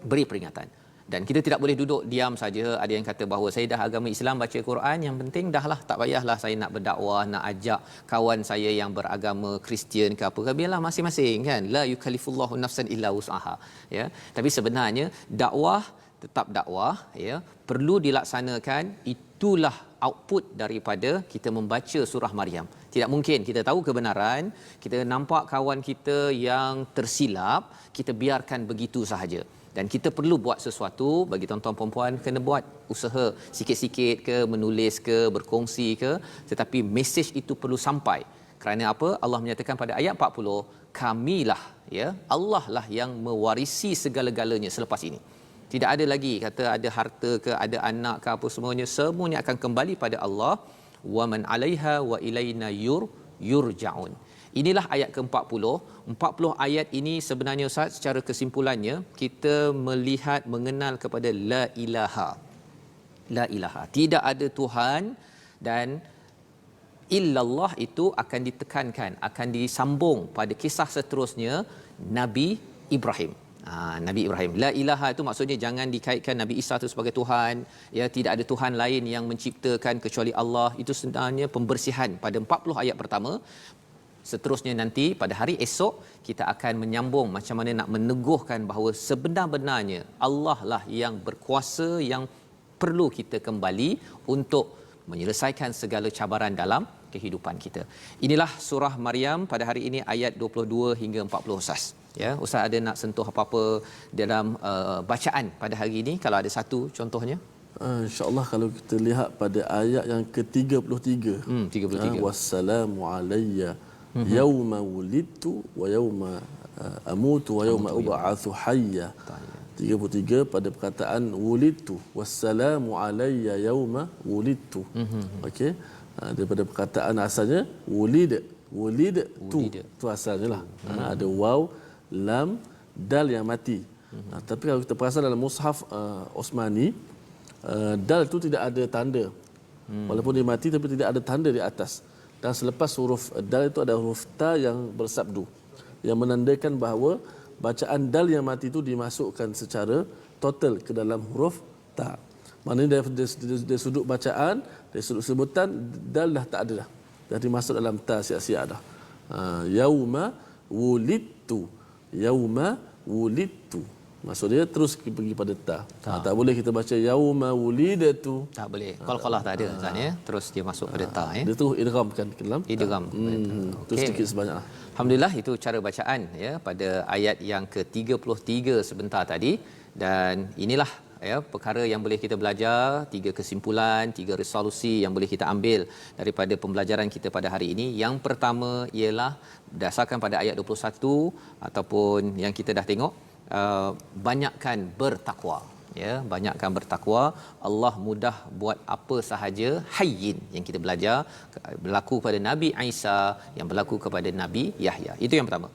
Beri peringatan. Dan kita tidak boleh duduk diam saja. Ada yang kata bahawa saya dah agama Islam, baca Quran, yang penting dahlah, tak payahlah saya nak berdakwah, nak ajak kawan saya yang beragama Kristian ke apa ke, biarlah masing-masing kan. La yukallifullahu nafsan illa wus'aha. Ya. Tapi sebenarnya dakwah tetap dakwah, ya, perlu dilaksanakan. Itulah output daripada kita membaca surah Maryam. Tidak mungkin kita tahu kebenaran, kita nampak kawan kita yang tersilap, kita biarkan begitu sahaja. Dan kita perlu buat sesuatu. Bagi tuan-tuan perempuan, kena buat usaha sikit-sikit ke, menulis ke, berkongsi ke, tetapi mesej itu perlu sampai. Kerana apa? Allah menyatakan pada ayat 40, kamilah, ya, Allah lah yang mewarisi segala-galanya selepas ini. Tidak ada lagi kata ada harta ke, ada anak ke, apa semuanya akan kembali pada Allah. Wa man 'alaiha wa ilaina yurja'un. Inilah ayat ke-40. 40 ayat ini sebenarnya Ustaz, secara kesimpulannya kita melihat, mengenal kepada la ilaha. La ilaha. Tidak ada Tuhan, dan illallah itu akan ditekankan, akan disambung pada kisah seterusnya Nabi Ibrahim. Nabi Ibrahim. La ilaha itu maksudnya jangan dikaitkan Nabi Isa itu sebagai Tuhan. Ya, tidak ada Tuhan lain yang menciptakan kecuali Allah. Itu sebenarnya pembersihan pada 40 ayat pertama. Seterusnya nanti pada hari esok kita akan menyambung macam mana nak meneguhkan bahawa sebenar-benarnya Allah lah yang berkuasa, yang perlu kita kembali untuk menyelesaikan segala cabaran dalam kehidupan kita. Inilah surah Maryam pada hari ini, ayat 22 hingga 40 Ustaz. Ya, Ustaz ada nak sentuh apa-apa dalam bacaan pada hari ini, kalau ada satu contohnya? InsyaAllah kalau kita lihat pada ayat yang ke-33. 33. Wassalamu alayya yauma wulidtu wa yauma amutu wa yauma ub'atsu hayya. 33 pada perkataan wulidtu, wassalamu alayya yauma wulidtu. Okey, daripada perkataan asalnya wulid tu asalnya lah. Ada waw, lam, dal yang mati. Tapi kalau kita perasan dalam mushaf Osmani, dal itu tidak ada tanda. Walaupun dia mati tapi tidak ada tanda di atas. Dan selepas huruf dal itu ada huruf ta yang bersabdu, yang menandakan bahawa bacaan dal yang mati itu dimasukkan secara total ke dalam huruf ta. Maknanya dari sudut bacaan, dari sudut sebutan, dal dah tak ada dah. Dah dimasuk dalam ta siap-siap dah. Yauma wulidtu. Yauma wulidtu. Maksud dia terus pergi pada ta. Tak boleh kita baca yauma wulidatu. Tak boleh. Qalqalah tak ada Ustaz ya. Terus dia masuk pada ta ya. Dia tu idgham kan ke dalam. Idgham. Tu sedikit sebanyak. Alhamdulillah, itu cara bacaan ya pada ayat yang ke-33 sebentar tadi. Dan inilah ya perkara yang boleh kita belajar, 3 kesimpulan, 3 resolusi yang boleh kita ambil daripada pembelajaran kita pada hari ini. Yang pertama ialah berdasarkan pada ayat 21 ataupun yang kita dah tengok, banyakkan bertakwa, ya, banyakkan bertakwa. Allah mudah buat apa sahaja. Hayyin yang kita belajar berlaku pada Nabi Isa, yang berlaku kepada Nabi Yahya. Itu yang pertama.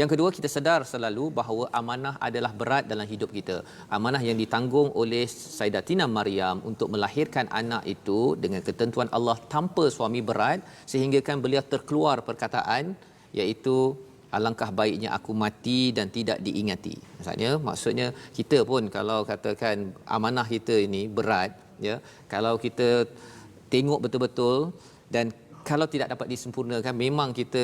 Yang kedua, kita sedar selalu bahawa amanah adalah berat dalam hidup kita. Amanah yang ditanggung oleh Sayyidatina Maryam untuk melahirkan anak itu dengan ketentuan Allah tanpa suami berat, sehingga kan beliau terkeluar perkataan iaitu alangkah baiknya aku mati dan tidak diingati. Maksudnya kita pun kalau katakan amanah kita ini berat, ya, kalau kita tengok betul-betul dan kalau tidak dapat disempurnakan, memang kita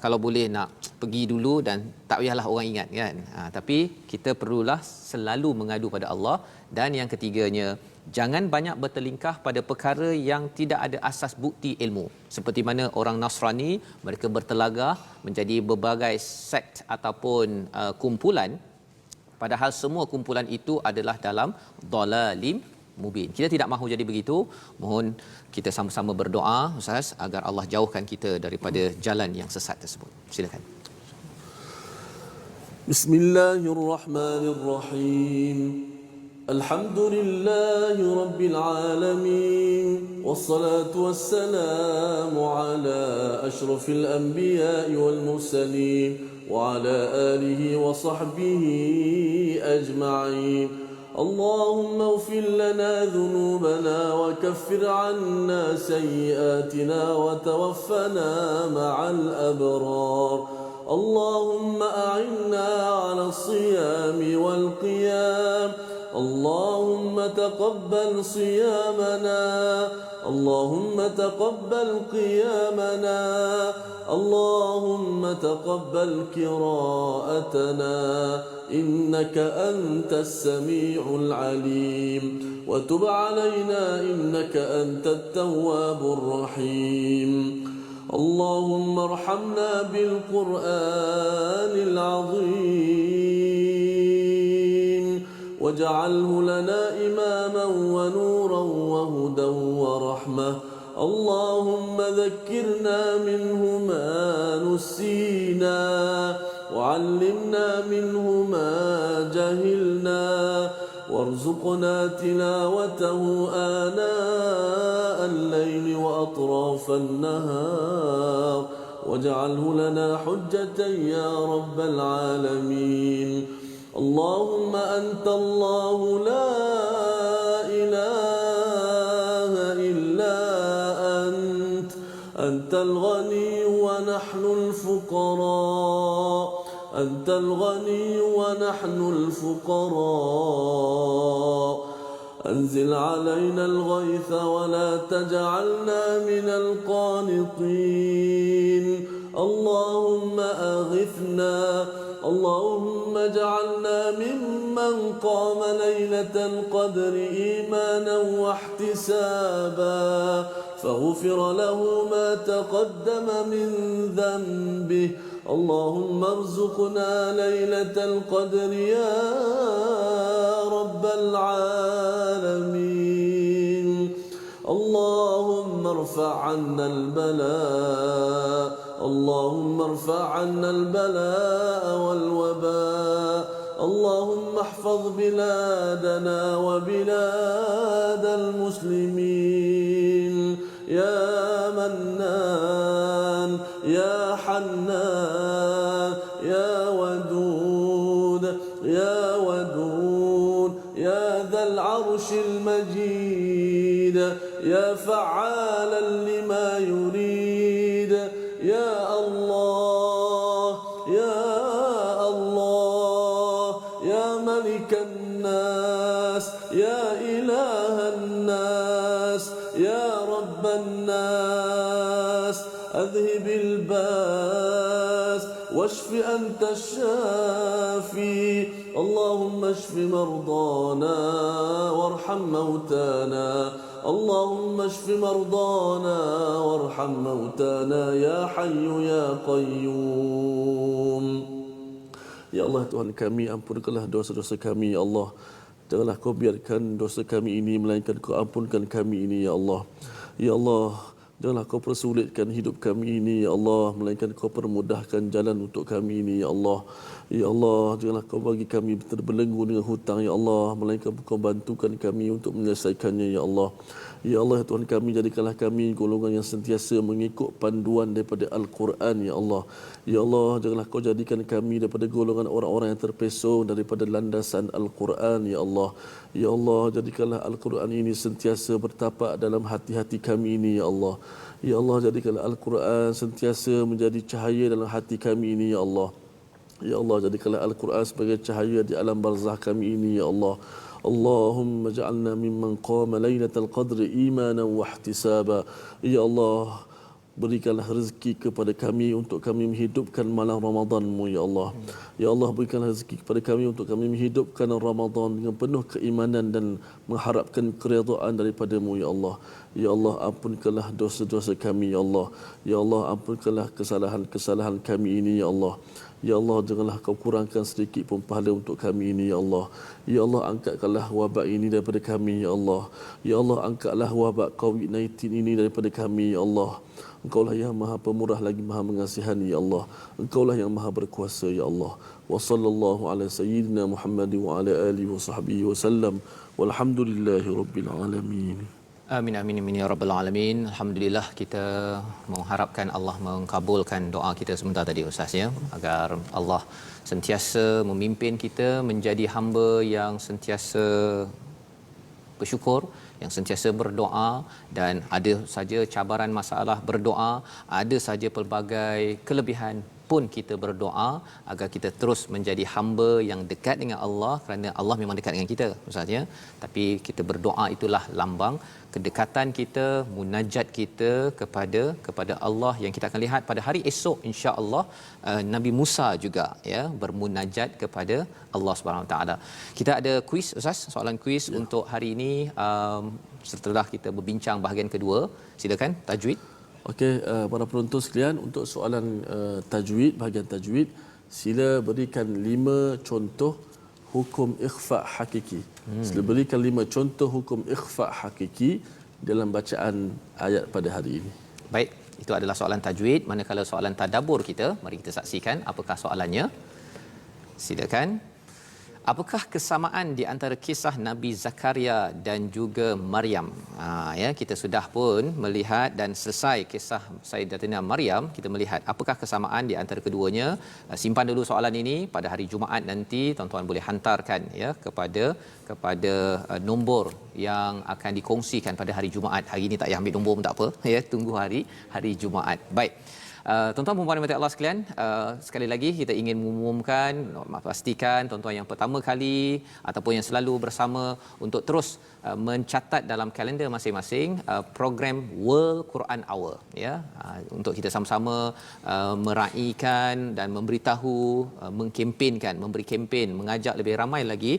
kalau boleh nak pergi dulu dan tak payahlah orang ingat kan. Tapi kita perlulah selalu mengadu pada Allah. Dan yang ketiganya, jangan banyak bertelingkah pada perkara yang tidak ada asas bukti ilmu. Seperti mana orang Nasrani, mereka bertelagah menjadi berbagai sekt ataupun kumpulan, padahal semua kumpulan itu adalah dalam dhalalim mubin. Kita tidak mahu jadi begitu. Mohon kita sama-sama berdoa Ustaz agar Allah jauhkan kita daripada jalan yang sesat tersebut. Silakan. Bismillahirrahmanirrahim. الحمد لله رب العالمين والصلاة والسلام على أشرف الأنبياء والمرسلين وعلى آله وصحبه أجمعين. اللهم اغفر لنا ذنوبنا وكفر عنا سيئاتنا وتوفنا مع الأبرار. اللهم أعنا على الصيام والقيام. اللهم تقبل صيامنا. اللهم تقبل قيامنا. اللهم تقبل قراءتنا إنك أنت السميع العليم وتب علينا إنك أنت التواب الرحيم. اللهم ارحمنا بالقرآن العظيم واجعله لنا إماما ونورا وهدى ورحمة. اللهم ذكرنا منه ما نسينا وعلمنا منه ما جهلنا وارزقنا تلاوته آناء الليل وأطراف النهار واجعله لنا حجة يا رب العالمين. اللهم أنت الله لا إله إلا أنت. أنت الغني ونحن الفقراء. أنت الغني ونحن الفقراء. أنزل علينا الغيث ولا تجعلنا من القانطين. اللهم أغثنا. اللهم اجعلنا ممن قام ليلة القدر إيمانا واحتسابا فغفر له ما تقدم من ذنبه. اللهم ارزقنا ليلة القدر يا رب العالمين. اللهم ارفع عنا البلاء. اللهم ارفع عنا البلاء والوباء. اللهم احفظ بلادنا وبلاد المسلمين يا منان يا حنان يا ودود يا ودود يا ذا العرش المجيد يا فعالا لما يريد. يا الله يا الله يا ملك الناس يا إله الناس يا رب الناس أذهب الباس واشف أنت الشافي. اللهم اشف مرضانا وارحم موتانا. اللهم اشف مرضانا وارحم موتانا يا حي يا قيوم. Ya Allah Tuhan kami, ampunkanlah dosa-dosa kami ya Allah. Janganlah kau biarkan dosa kami ini melainkan kau ampunkan kami ini ya Allah. Ya Allah, janganlah kau persulitkan hidup kami ini ya Allah, melainkan kau permudahkan jalan untuk kami ini ya Allah. Ya Allah, janganlah kau bagi kami terbelenggu dengan hutang ya Allah, melainkan kau bantukan kami untuk menyelesaikannya ya Allah. Ya Allah Tuhan kami, jadikanlah kami golongan yang sentiasa mengikut panduan daripada Al-Quran ya Allah. Ya Allah, janganlah kau jadikan kami daripada golongan orang-orang yang terpesong daripada landasan Al-Quran ya Allah. Ya Allah, jadikanlah Al-Quran ini sentiasa bertapak dalam hati-hati kami ini ya Allah. Ya Allah, jadikanlah Al-Quran sentiasa menjadi cahaya dalam hati kami ini ya Allah. Ya Allah, jadikanlah Al-Quran sebagai cahaya di alam barzah kami ini ya Allah. Allahumma ja'alna mimman qama lailatul qadri imanan wa ihtisaba. Ya Allah, berikanlah rezeki kepada kami untuk kami menghidupkan malam Ramadan-Mu ya Allah. Ya Allah, berikanlah rezeki kepada kami untuk kami menghidupkan Ramadan dengan penuh keimanan dan mengharapkan keridhaan daripada-Mu ya Allah. Ya Allah, ampunkanlah dosa-dosa kami ya Allah. Ya Allah, ampunkanlah kesalahan-kesalahan kami ini ya Allah. Ya Allah, janganlah kau kurangkan sedikit pun pahala untuk kami ini, ya Allah. Ya Allah, angkatkanlah wabak ini daripada kami, ya Allah. Ya Allah, angkatlah wabak COVID-19 ini daripada kami, ya Allah. Engkaulah yang maha pemurah lagi maha mengasihani, ya Allah. Engkaulah yang maha berkuasa, ya Allah. Wa sallallahu ala sayyidina Muhammad wa ala alihi wa sahbihi wa sallam. Walhamdulillahi rabbil alamin. Amin amin amin ya rabbal alamin. Alhamdulillah, kita mengharapkan Allah mengkabulkan doa kita sebentar tadi Ustaz ya, agar Allah sentiasa memimpin kita menjadi hamba yang sentiasa bersyukur, yang sentiasa berdoa, dan ada saja cabaran masalah berdoa, ada saja pelbagai kelebihan pun kita berdoa agar kita terus menjadi hamba yang dekat dengan Allah, kerana Allah memang dekat dengan kita Ustaz ya. Tapi kita berdoa itulah lambang kedekatan kita, munajat kita kepada Allah, yang kita akan lihat pada hari esok insya-Allah. Nabi Musa juga ya bermunajat kepada Allah Subhanahu Wa Taala. Kita ada kuis Ustaz, soalan kuis untuk hari ini, setelah kita berbincang bahagian kedua. Silakan tajwid. Okey, para penonton sekalian, untuk soalan tajwid, bahagian tajwid, sila berikan 5 contoh hukum ikhfa hakiki. Sila berikan 5 contoh hukum ikhfa hakiki dalam bacaan ayat pada hari ini. Baik, itu adalah soalan tajwid. Manakala soalan tadabbur kita, mari kita saksikan apakah soalannya. Silakan. Apakah kesamaan di antara kisah Nabi Zakaria dan juga Maryam? Ya, kita sudah pun melihat dan selesai kisah Sayyidatina Maryam. Kita melihat apakah kesamaan di antara keduanya. Simpan dulu soalan ini, pada hari Jumaat nanti tuan-tuan boleh hantarkan ya kepada nombor yang akan dikongsikan pada hari Jumaat. Hari ini tak payah ambil nombor pun tak apa ya, tunggu hari Jumaat. Baik. Tuan-tuan dan puan-puan Allah sekalian, sekali lagi kita ingin mengumumkan, pastikan tuan-tuan yang pertama kali ataupun yang selalu bersama untuk terus mencatat dalam kalender masing-masing program World Quran Hour ya, untuk kita sama-sama meraihkan dan memberitahu, mengkempenkan, memberi kempen, mengajak lebih ramai lagi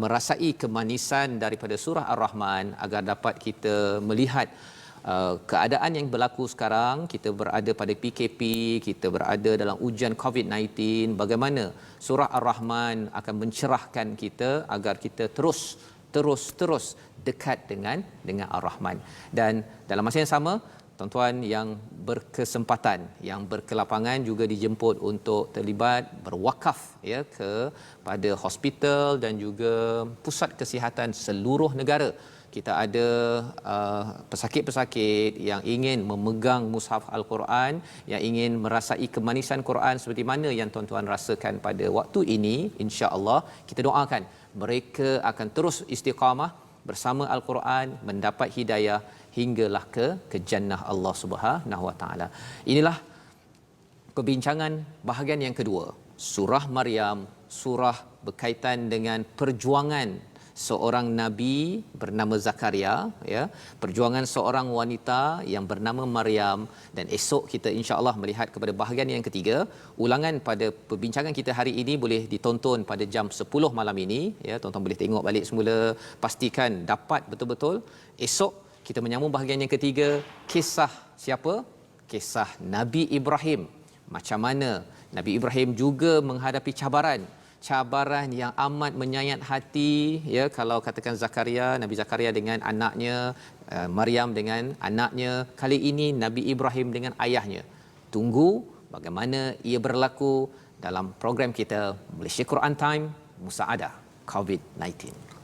merasai kemanisan daripada surah Ar-Rahman, agar dapat kita melihat keadaan yang berlaku sekarang. Kita berada pada PKP, kita berada dalam ujian COVID-19, bagaimana surah Ar-Rahman akan mencerahkan kita agar kita terus dekat dengan Ar-Rahman. Dan dalam masa yang sama, tuan-tuan yang berkesempatan, yang berkelapangan juga dijemput untuk terlibat berwakaf ya kepada hospital dan juga pusat kesihatan seluruh negara. Kita ada pesakit-pesakit yang ingin memegang mushaf Al-Quran, yang ingin merasai kemanisan Quran seperti mana yang tuan-tuan rasakan pada waktu ini. Insya-Allah kita doakan mereka akan terus istiqamah bersama Al-Quran, mendapat hidayah hinggalah ke jannah Allah Subhanahu Wa Taala. Inilah perbincangan bahagian yang kedua, surah Maryam, surah berkaitan dengan perjuangan seorang nabi bernama Zakaria ya, perjuangan seorang wanita yang bernama Maryam, dan esok kita insya-Allah melihat kepada bahagian yang ketiga. Ulangan pada perbincangan kita hari ini boleh ditonton pada jam 10 malam ini ya, tuan-tuan boleh tengok balik semula, pastikan dapat betul-betul. Esok kita menyambung bahagian yang ketiga, kisah siapa? Kisah Nabi Ibrahim. Macam mana Nabi Ibrahim juga menghadapi cabaran yang amat menyayat hati ya. Kalau katakan Zakaria, Nabi Zakaria dengan anaknya, Maryam dengan anaknya, kali ini Nabi Ibrahim dengan ayahnya. Tunggu bagaimana ia berlaku dalam program kita Malaysia Quran Time Musaadah COVID-19.